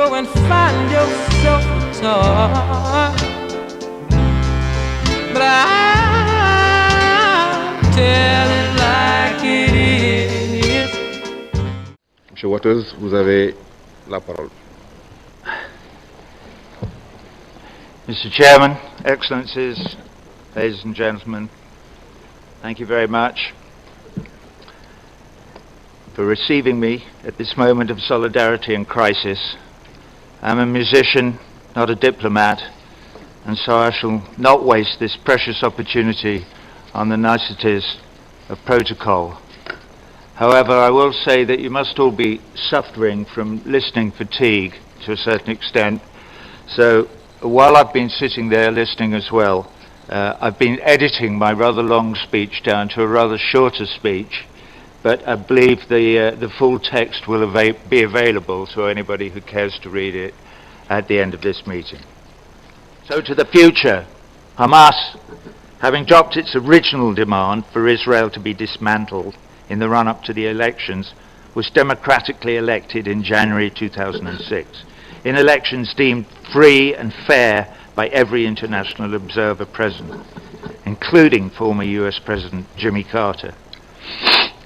go and find yourself a toy. But I'll tell it like it is. Monsieur Waters, vous avez la parole. Mr. Chairman, Excellencies, ladies and gentlemen, thank you very much for receiving me at this moment of solidarity and crisis. I'm a musician, not a diplomat, and so I shall not waste this precious opportunity on the niceties of protocol. However, I will say that you must all be suffering from listening fatigue to a certain extent, so while I've been sitting there listening as well, I've been editing my rather long speech down to a rather shorter speech, but I believe the full text will be available to anybody who cares to read it at the end of this meeting. So to the future, Hamas, having dropped its original demand for Israel to be dismantled in the run-up to the elections, was democratically elected in January 2006. In elections deemed free and fair by every international observer present, including former US President Jimmy Carter.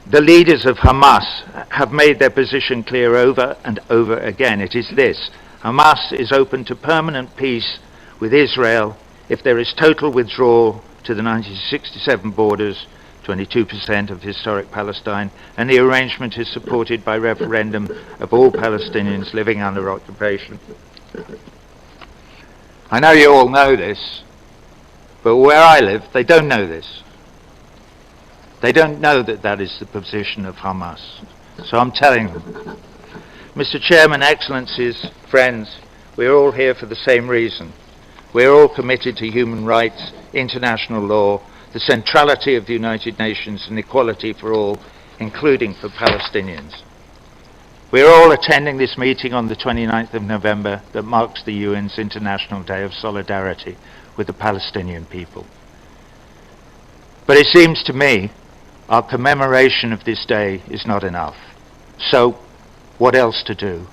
The leaders of Hamas have made their position clear over and over again. It is this: Hamas is open to permanent peace with Israel if there is total withdrawal to the 1967 borders, 22% of historic Palestine, and the arrangement is supported by referendum of all Palestinians living under occupation. I know you all know this, but where I live, they don't know this. They don't know that that is the position of Hamas. So I'm telling them. Mr. Chairman, Excellencies, friends, we're all here for the same reason. We're all committed to human rights, international law, the centrality of the United Nations, and equality for all, including for Palestinians. We are all attending this meeting on the 29th of November that marks the UN's International Day of Solidarity with the Palestinian people. But it seems to me our commemoration of this day is not enough. So, what else to do?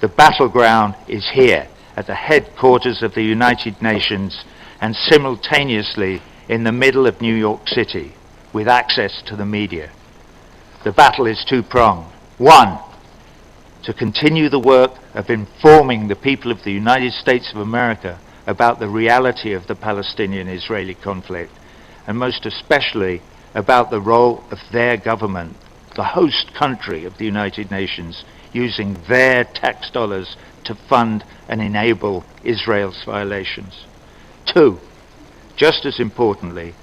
The battleground is here, at the headquarters of the United Nations, and simultaneously in the middle of New York City, with access to the media. The battle is two-pronged. One, to continue the work of informing the people of the United States of America about the reality of the Palestinian-Israeli conflict, and most especially about the role of their government, the host country of the United Nations, using their tax dollars to fund and enable Israel's violations. Two, just as importantly,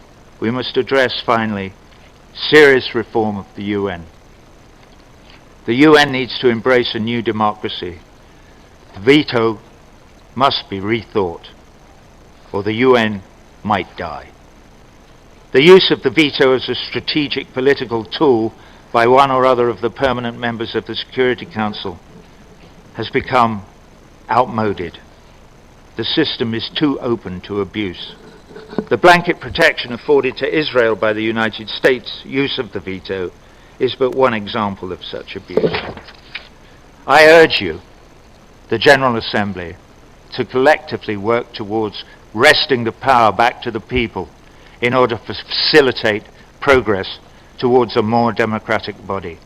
we must address finally serious reform of the UN. The UN needs to embrace a new democracy. The veto must be rethought, or the UN might die. The use of the veto as a strategic political tool by one or other of the permanent members of the Security Council has become outmoded. The system is too open to abuse. The blanket protection afforded to Israel by the United States' use of the veto is but one example of such abuse. I urge you, the General Assembly, to collectively work towards wresting the power back to the people in order to facilitate progress towards a more democratic body,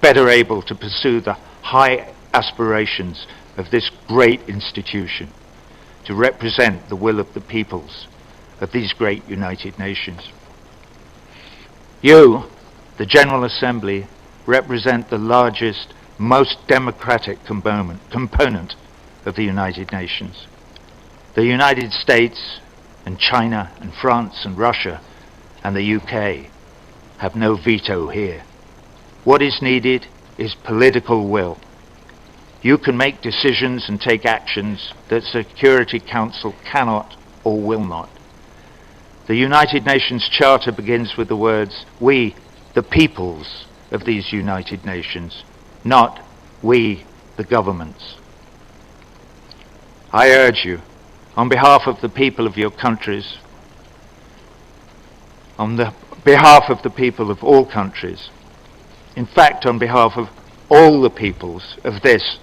better able to pursue the high aspirations of this great institution, to represent the will of the peoples of these great United Nations. You, the General Assembly, represent the largest, most democratic component of the United Nations. The United States and China and France and Russia and the UK have no veto here. What is needed is political will. You can make decisions and take actions that the Security Council cannot or will not. The United Nations Charter begins with the words, "We, the peoples of these United Nations," not "we, the governments." I urge you, on behalf of the people of your countries, on the behalf of the people of all countries, in fact on behalf of all the peoples of this,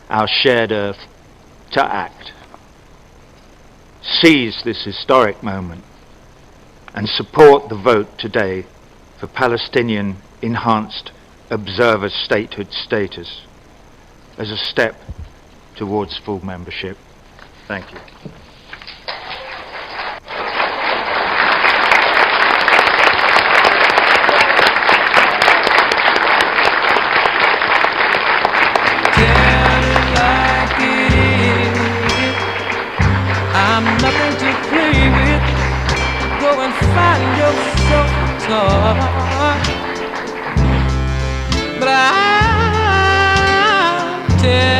our shared earth, to act. Seize this historic moment and support the vote today for Palestinian enhanced observer statehood status as a step towards full membership. Thank you. I'm nothing to play with. Go and find yourself a toy. But I'll tell